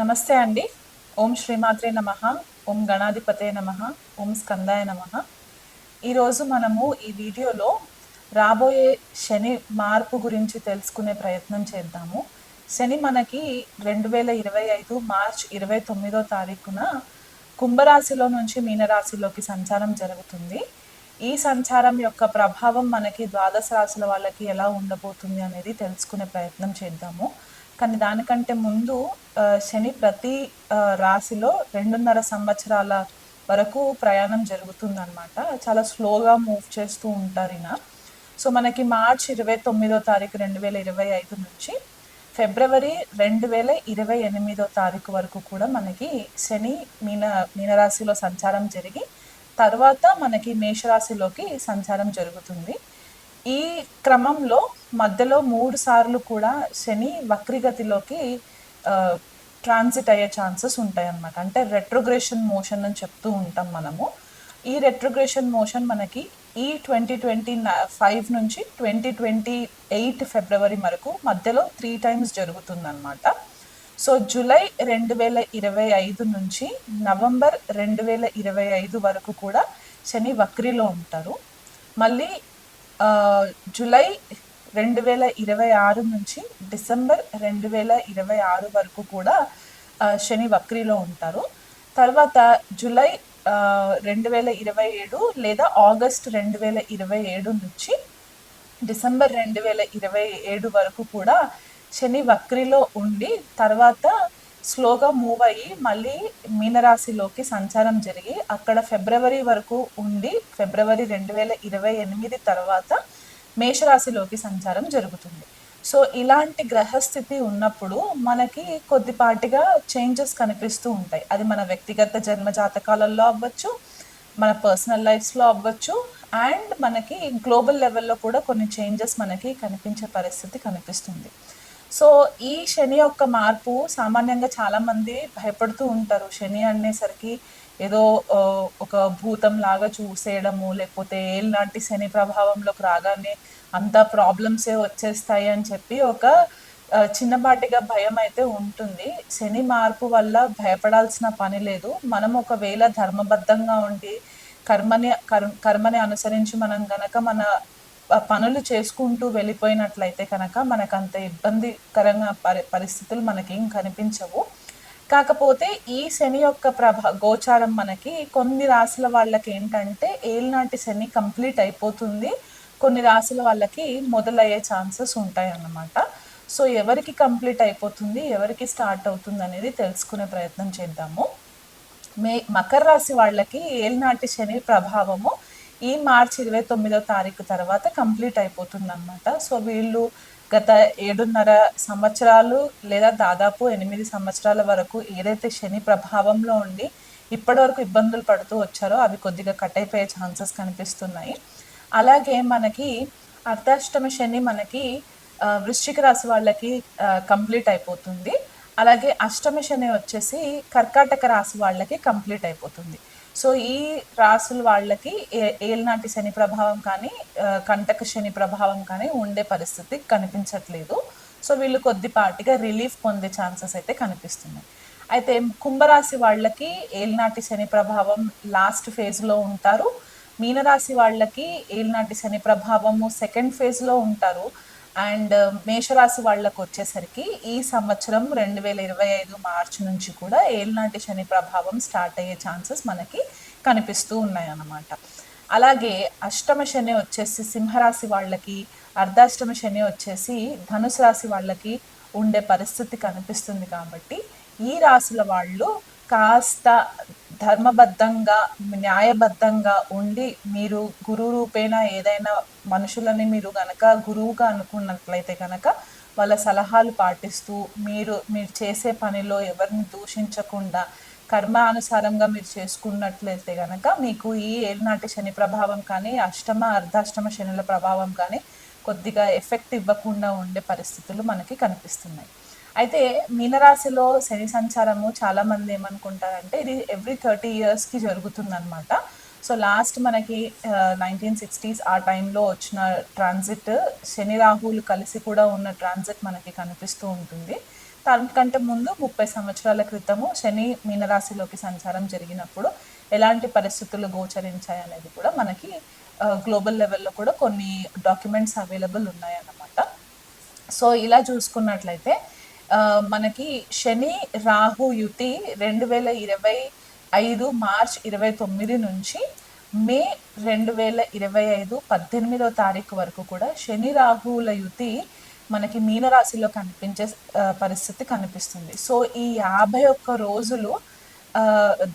నమస్తే అండి. ఓం శ్రీమాత్రే నమః. ఓం గణాధిపతే నమః. ఓం స్కందాయ నమః. ఈరోజు మనము ఈ వీడియోలో రాబోయే శని మార్పు గురించి తెలుసుకునే ప్రయత్నం చేద్దాము. శని మనకి 2025 మార్చ్ 29వ తారీఖున కుంభరాశిలో నుంచి మీనరాశిలోకి సంచారం జరుగుతుంది. ఈ సంచారం యొక్క ప్రభావం మనకి ద్వాదశ రాశుల వాళ్ళకి ఎలా ఉండబోతుంది అనేది తెలుసుకునే ప్రయత్నం చేద్దాము. కానీ దానికంటే ముందు శని ప్రతి రాశిలో 2.5 సంవత్సరాల వరకు ప్రయాణం జరుగుతుందన్నమాట. చాలా స్లోగా మూవ్ చేస్తూ ఉంటారు ఈయన. సో మనకి మార్చ్ 29వ తారీఖు 2025 నుంచి ఫిబ్రవరి 2028వ తారీఖు వరకు కూడా మనకి శని మీనరాశిలో సంచారం జరిగి తర్వాత మనకి మేషరాశిలోకి సంచారం జరుగుతుంది. ఈ క్రమంలో మధ్యలో 3 సార్లు కూడా శని వక్రిగతిలోకి ట్రాన్సిట్ అయ్యే ఛాన్సెస్ ఉంటాయి అన్నమాట. అంటే రెట్రోగ్రేషన్ మోషన్ అని చెప్తూ ఉంటాం మనము. ఈ రెట్రోగ్రేషన్ మోషన్ మనకి ఈ 2025 నుంచి 2028 ఫిబ్రవరి వరకు మధ్యలో 3 టైమ్స్ జరుగుతుందన్నమాట. సో జూలై 2025 నుంచి నవంబర్ 2025 వరకు కూడా శని వక్రిలో ఉంటారు. మళ్ళీ జూలై 2026 నుంచి డిసెంబర్ 2026 వరకు కూడా శని వక్రిలో ఉంటారు. తర్వాత జూలై 2027 లేదా ఆగస్ట్ 2027 నుంచి డిసెంబర్ 2027 వరకు కూడా శని వక్రిలో ఉండి తర్వాత స్లోగా మూవ్ అయ్యి మళ్ళీ మీనరాశిలోకి సంచారం జరిగి అక్కడ ఫిబ్రవరి వరకు ఉండి ఫిబ్రవరి 2028 తర్వాత మేషరాశిలోకి సంచారం జరుగుతుంది. సో ఇలాంటి గ్రహస్థితి ఉన్నప్పుడు మనకి కొద్దిపాటిగా చేంజెస్ కనిపిస్తూ ఉంటాయి. అది మన వ్యక్తిగత జన్మ జాతకాలలో అవ్వచ్చు, మన పర్సనల్ లైఫ్స్లో అవ్వచ్చు, అండ్ మనకి గ్లోబల్ లెవెల్లో కూడా కొన్ని చేంజెస్ మనకి కనిపించే పరిస్థితి కనిపిస్తుంది. సో ఈ శని యొక్క మార్పు సామాన్యంగా చాలామంది భయపడుతూ ఉంటారు. శని అనేసరికి ఏదో ఒక భూతం లాగా చూసేయడము, లేకపోతే ఏళ్ళనాటి శని ప్రభావంలోకి రాగానే అంతా ప్రాబ్లమ్సే వచ్చేస్తాయి అని చెప్పి ఒక చిన్నపాటిగా భయం అయితే ఉంటుంది. శని మార్పు వల్ల భయపడాల్సిన పని లేదు. మనం ఒకవేళ ధర్మబద్ధంగా ఉండి కర్మని అనుసరించి మనం గనక మన పనులు చేసుకుంటూ వెళ్ళిపోయినట్లయితే కనుక మనకు అంత ఇబ్బందికరంగా పరిస్థితులు మనకేం కనిపించవు. కాకపోతే ఈ శని యొక్క గోచారం మనకి కొన్ని రాశుల వాళ్ళకి ఏంటంటే ఏళ్ళనాటి శని కంప్లీట్ అయిపోతుంది, కొన్ని రాశుల వాళ్ళకి మొదలయ్యే ఛాన్సెస్ ఉంటాయి అన్నమాట. సో ఎవరికి కంప్లీట్ అయిపోతుంది, ఎవరికి స్టార్ట్ అవుతుంది అనేది తెలుసుకునే ప్రయత్నం చేద్దాము. మకర రాశి వాళ్ళకి ఏళ్ళనాటి శని ప్రభావము ఈ మార్చి 29వ తారీఖు తర్వాత కంప్లీట్ అయిపోతుంది అన్నమాట. సో వీళ్ళు గత 7.5 సంవత్సరాలు లేదా దాదాపు 8 సంవత్సరాల వరకు ఏదైతే శని ప్రభావంలో ఉండి ఇప్పటి వరకు ఇబ్బందులు పడుతూ వచ్చారో అవి కొద్దిగా కట్ అయిపోయే ఛాన్సెస్ కనిపిస్తున్నాయి. అలాగే మనకి అర్ధాష్టమ శని మనకి వృశ్చిక రాశి వాళ్ళకి కంప్లీట్ అయిపోతుంది. అలాగే అష్టమ శని వచ్చేసి కర్కాటక రాశి వాళ్ళకి కంప్లీట్ అయిపోతుంది. సో ఈ రాశుల వాళ్ళకి ఏళ్ళనాటి శని ప్రభావం కానీ కంటక శని ప్రభావం కానీ ఉండే పరిస్థితి కనిపించట్లేదు. సో వీళ్ళు కొద్దిపాటిగా రిలీఫ్ పొందే ఛాన్సెస్ అయితే కనిపిస్తున్నాయి. అయితే కుంభరాశి వాళ్ళకి ఏళ్ళనాటి శని ప్రభావం లాస్ట్ ఫేజ్లో ఉంటారు. మీనరాశి వాళ్ళకి ఏళ్ళనాటి శని ప్రభావము సెకండ్ ఫేజ్లో ఉంటారు. అండ్ మేషరాశి వాళ్ళకు వచ్చేసరికి ఈ సంవత్సరం 2025 మార్చి నుంచి కూడా ఏళ్ళనాటి శని ప్రభావం స్టార్ట్ అయ్యే ఛాన్సెస్ మనకి కనిపిస్తూ ఉన్నాయి అన్నమాట. అలాగే అష్టమ శని వచ్చేసి సింహరాశి వాళ్ళకి, అర్ధాష్టమ శని వచ్చేసి ధనుసు రాశి వాళ్ళకి ఉండే పరిస్థితి కనిపిస్తుంది. కాబట్టి ఈ రాశుల వాళ్ళు కాస్త ధర్మబద్ధంగా న్యాయబద్ధంగా ఉండి మీరు గురువు రూపేణ ఏదైనా మనుషులని మీరు గనక గురువుగా అనుకున్నట్లయితే కనుక వాళ్ళ సలహాలు పాటిస్తూ మీరు చేసే పనిలో ఎవరిని దూషించకుండా కర్మానుసారంగా మీరు చేసుకున్నట్లయితే కనుక మీకు ఈ ఏళ్ళనాటి శని ప్రభావం కానీ అష్టమ అర్ధాష్టమ శనుల ప్రభావం కానీ కొద్దిగా ఎఫెక్ట్ ఇవ్వకుండా ఉండే పరిస్థితులు మనకి కనిపిస్తున్నాయి. అయితే మీనరాశిలో శని సంచారము చాలామంది ఏమనుకుంటారంటే ఇది ఎవ్రీ 30 yearsకి జరుగుతుందన్నమాట. సో లాస్ట్ మనకి 1960s ఆ టైంలో వచ్చిన ట్రాన్సిట్ శని రాహువులు కలిసి కూడా ఉన్న ట్రాన్సిట్ మనకి కనిపిస్తూ ఉంటుంది. దానికంటే ముందు 30 సంవత్సరాల క్రితము శని మీనరాశిలోకి సంచారం జరిగినప్పుడు ఎలాంటి పరిస్థితులు గోచరించాయి అనేది కూడా మనకి గ్లోబల్ లెవెల్లో కూడా కొన్ని డాక్యుమెంట్స్ అవైలబుల్ ఉన్నాయన్నమాట. సో ఇలా చూసుకున్నట్లయితే మనకి శని రాహు యుతి 2025 మార్చ్ 29 నుంచి మే 2025 18వ తారీఖు వరకు కూడా శని రాహువుల యుతి మనకి మీనరాశిలో కనిపించే పరిస్థితి కనిపిస్తుంది. సో ఈ 51 రోజులు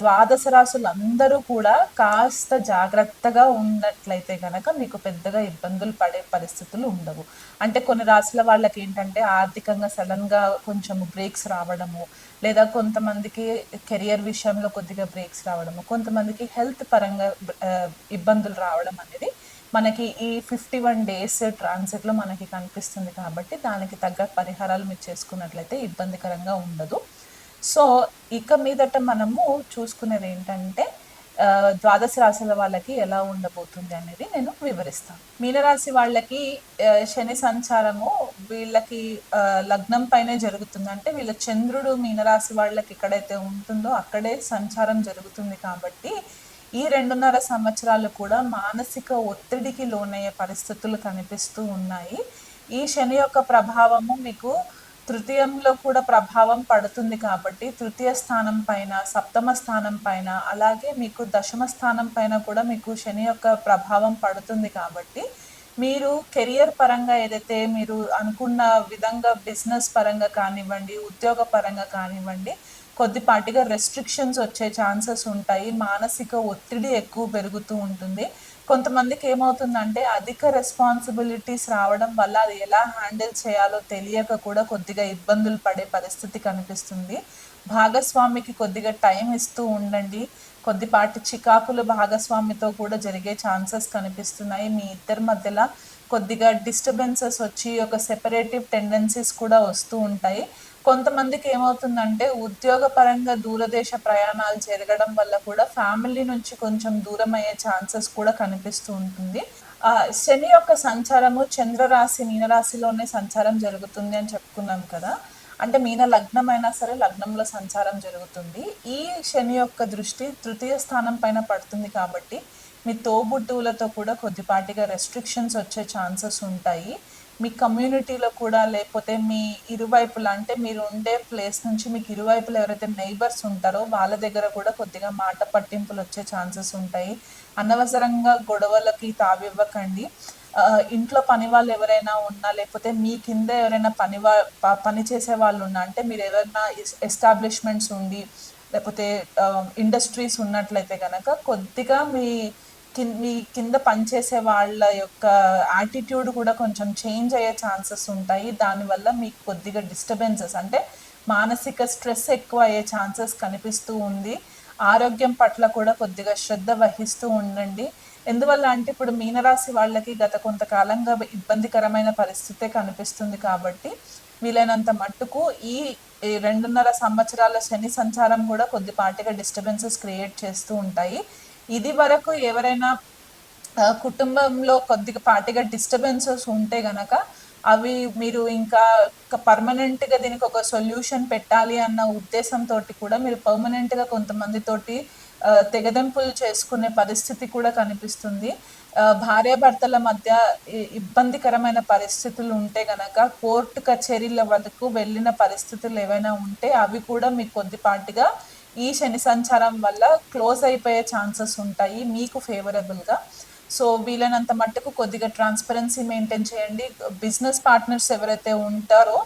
ద్వాదశ రాశులు అందరూ కూడా కాస్త జాగ్రత్తగా ఉన్నట్లయితే కనుక మీకు పెద్దగా ఇబ్బందులు పడే పరిస్థితులు ఉండవు. అంటే కొన్ని రాశుల వాళ్ళకి ఏంటంటే ఆర్థికంగా సడన్గా కొంచెం బ్రేక్స్ రావడము, లేదా కొంతమందికి కెరియర్ విషయంలో కొద్దిగా బ్రేక్స్ రావడము, కొంతమందికి హెల్త్ పరంగా ఇబ్బందులు రావడం అనేది మనకి ఈ 51 డేస్ ట్రాన్సిట్లో మనకి కనిపిస్తుంది. కాబట్టి దానికి తగ్గ పరిహారాలు మీరు చేసుకున్నట్లయితే ఇబ్బందికరంగా ఉండదు. సో ఇక మీదట మనము చూసుకునేది ఏంటంటే ద్వాదశ రాశుల వాళ్ళకి ఎలా ఉండబోతుంది అనేది నేను వివరిస్తాను. మీనరాశి వాళ్ళకి శని సంచారము వీళ్ళకి లగ్నం పైనే జరుగుతుంది. అంటే వీళ్ళ చంద్రుడు మీనరాశి వాళ్ళకి ఎక్కడైతే ఉంటుందో అక్కడే సంచారం జరుగుతుంది. కాబట్టి ఈ 2.5 సంవత్సరాలు కూడా మానసిక ఒత్తిడికి లోనయ్యే పరిస్థితులు కనిపిస్తూ ఉన్నాయి. ఈ శని యొక్క ప్రభావము మీకు తృతీయంలో కూడా ప్రభావం పడుతుంది. కాబట్టి తృతీయ స్థానం పైన, సప్తమ స్థానం పైన, అలాగే మీకు దశమ స్థానం పైన కూడా మీకు శని యొక్క ప్రభావం పడుతుంది. కాబట్టి మీరు కెరియర్ పరంగా ఏదైతే మీరు అనుకున్న విధంగా బిజినెస్ పరంగా కానివ్వండి, ఉద్యోగ పరంగా కానివ్వండి, కొద్దిపాటిగా రెస్ట్రిక్షన్స్ వచ్చే ఛాన్సెస్ ఉంటాయి. మానసిక ఒత్తిడి ఎక్కువ పెరుగుతూ ఉంటుంది. కొంతమందికి ఏమవుతుందంటే అధిక రెస్పాన్సిబిలిటీస్ రావడం వల్ల అది ఎలా హ్యాండిల్ చేయాలో తెలియక కూడా కొద్దిగా ఇబ్బందులు పడే పరిస్థితి కనిపిస్తుంది. భాగస్వామికి కొద్దిగా టైం ఇస్తూ ఉండండి. కొద్దిపాటి చికాకులు భాగస్వామితో కూడా జరిగే ఛాన్సెస్ కనిపిస్తున్నాయి. మీ ఇద్దరి మధ్యలో కొద్దిగా డిస్టర్బెన్సెస్ వచ్చి ఒక సెపరేటివ్ టెండెన్సీస్ కూడా వస్తూ ఉంటాయి. కొంతమందికి ఏమవుతుందంటే ఉద్యోగపరంగా దూరదేశ ప్రయాణాలు జరగడం వల్ల కూడా ఫ్యామిలీ నుంచి కొంచెం దూరం అయ్యే ఛాన్సెస్ కూడా కనిపిస్తూ ఉంటుంది. శని యొక్క సంచారము చంద్రరాశి మీనరాశిలోనే సంచారం జరుగుతుంది అని చెప్పుకున్నాం కదా. అంటే మీన లగ్నం అయినా సరే లగ్నంలో సంచారం జరుగుతుంది. ఈ శని యొక్క దృష్టి తృతీయ స్థానం పైన పడుతుంది. కాబట్టి మీ తోబుట్టువులతో కూడా కొద్దిపాటిగా రెస్ట్రిక్షన్స్ వచ్చే ఛాన్సెస్ ఉంటాయి. మీ కమ్యూనిటీలో కూడా, లేకపోతే మీ ఇరువైపులా అంటే మీరు ఉండే ప్లేస్ నుంచి మీకు ఇరువైపులా ఎవరైతే నైబర్స్ ఉంటారో వాళ్ళ దగ్గర కూడా కొద్దిగా మాట పట్టింపులు వచ్చే ఛాన్సెస్ ఉంటాయి. అనవసరంగా గొడవలకి తావివ్వకండి. ఇంట్లో పని వాళ్ళు ఎవరైనా ఉన్నా, లేకపోతే మీ కింద ఎవరైనా పని చేసే వాళ్ళు ఉన్నా, అంటే మీరు ఎవరైనా ఎస్టాబ్లిష్మెంట్స్ ఉండి లేకపోతే ఇండస్ట్రీస్ ఉన్నట్లయితే కనుక కొద్దిగా మీ కింద పనిచేసే వాళ్ళ యొక్క యాటిట్యూడ్ కూడా కొంచెం చేంజ్ అయ్యే ఛాన్సెస్ ఉంటాయి. దానివల్ల మీకు కొద్దిగా డిస్టర్బెన్సెస్ అంటే మానసిక స్ట్రెస్ ఎక్కువ అయ్యే ఛాన్సెస్ కనిపిస్తూ ఉంది. ఆరోగ్యం పట్ల కూడా కొద్దిగా శ్రద్ధ వహిస్తూ ఉండండి. ఎందువల్ల అంటే ఇప్పుడు మీనరాశి వాళ్ళకి గత కొంతకాలంగా ఇబ్బందికరమైన పరిస్థితే కనిపిస్తుంది. కాబట్టి వీలైనంత మట్టుకు ఈ 2.5 సంవత్సరాల శని సంచారం కూడా కొద్దిపాటిగా డిస్టర్బెన్సెస్ క్రియేట్ చేస్తూ ఉంటాయి. ఇది వరకు ఎవరైనా కుటుంబంలో కొద్దిగా పాటిగా డిస్టర్బెన్సెస్ ఉంటే గనక అవి మీరు ఇంకా పర్మనెంట్గా దీనికి ఒక సొల్యూషన్ పెట్టాలి అన్న ఉద్దేశంతో కూడా మీరు పర్మనెంట్గా కొంతమందితోటి తెగదెంపులు చేసుకునే పరిస్థితి కూడా కనిపిస్తుంది. భార్యాభర్తల మధ్య ఇబ్బందికరమైన పరిస్థితులు ఉంటే గనక కోర్టు కచేరీల వరకు వెళ్ళిన పరిస్థితులు ఏవైనా ఉంటే అవి కూడా మీకు కొద్దిపాటిగా ఈ శని సంచారం వల్ల క్లోజ్ అయిపోయే ఛాన్సెస్ ఉంటాయి మీకు ఫేవరబుల్గా. సో వీలైనంత మట్టుకు కొద్దిగా ట్రాన్స్పరెన్సీ మెయింటైన్ చేయండి. బిజినెస్ పార్ట్నర్స్ ఎవరైతే ఉంటారో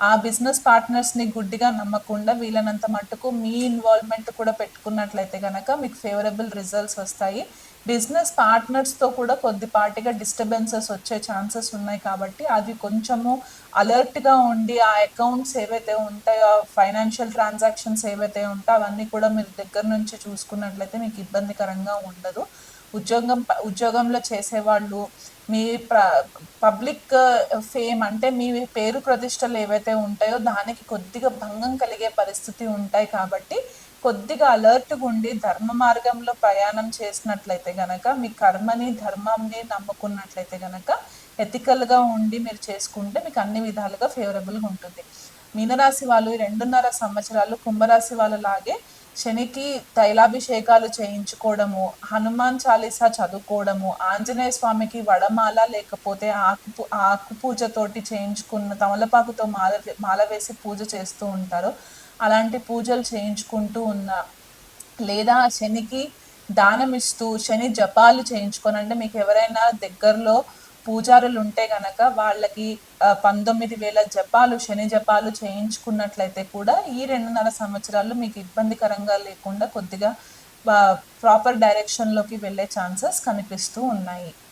ఆ బిజినెస్ పార్ట్నర్స్ని గుడ్డిగా నమ్మకుండా వీలైనంత మట్టుకు మీ ఇన్వాల్వ్మెంట్ కూడా పెట్టుకున్నట్లయితే కనుక మీకు ఫేవరబుల్ రిజల్ట్స్ వస్తాయి. బిజినెస్ పార్ట్నర్స్తో కూడా కొద్దిపాటిగా డిస్టర్బెన్సెస్ వచ్చే ఛాన్సెస్ ఉన్నాయి. కాబట్టి అది కొంచెము అలర్ట్గా ఉండి ఆ అకౌంట్స్ ఏవైతే ఉంటాయో, ఫైనాన్షియల్ ట్రాన్సాక్షన్స్ ఏవైతే ఉంటాయో అవన్నీ కూడా మీరు దగ్గర నుంచి చూసుకున్నట్లయితే మీకు ఇబ్బందికరంగా ఉండదు. ఉద్యోగంలో చేసేవాళ్ళు మీ పబ్లిక్ ఫేమ్ అంటే మీ పేరు ప్రతిష్టలు ఏవైతే ఉంటాయో దానికి కొద్దిగా భంగం కలిగే పరిస్థితి ఉంటాయి. కాబట్టి కొద్దిగా అలర్ట్గా ఉండి ధర్మ మార్గంలో ప్రయాణం చేసినట్లయితే గనక మీ కర్మని ధర్మంని నమ్ముకున్నట్లయితే గనక ఎథికల్గా ఉండి మీరు చేసుకుంటే మీకు అన్ని విధాలుగా ఫేవరబుల్గా ఉంటుంది. మీనరాశి వాళ్ళు ఈ 2.5 సంవత్సరాలు కుంభరాశి వాళ్ళలాగే శనికి తైలాభిషేకాలు చేయించుకోవడము, హనుమాన్ చాలీసా చదువుకోవడము, ఆంజనేయ స్వామికి వడమాల లేకపోతే ఆకు పూజతోటి చేయించుకున్న తమలపాకుతో మాల వేసి పూజ చేస్తూ ఉంటారు. అలాంటి పూజలు చేయించుకుంటూ ఉన్న, లేదా శనికి దానం ఇస్తూ శని జపాలు చేయించుకొని, అంటే మీకు ఎవరైనా దగ్గరలో పూజారులు ఉంటే గనక వాళ్ళకి 19,000 జపాలు శని జపాలు చేయించుకున్నట్లయితే కూడా ఈ 2.5 సంవత్సరాలు మీకు ఇబ్బందికరంగా లేకుండా కొద్దిగా ప్రాపర్ డైరెక్షన్లోకి వెళ్ళే ఛాన్సెస్ కనిపిస్తూ ఉన్నాయి.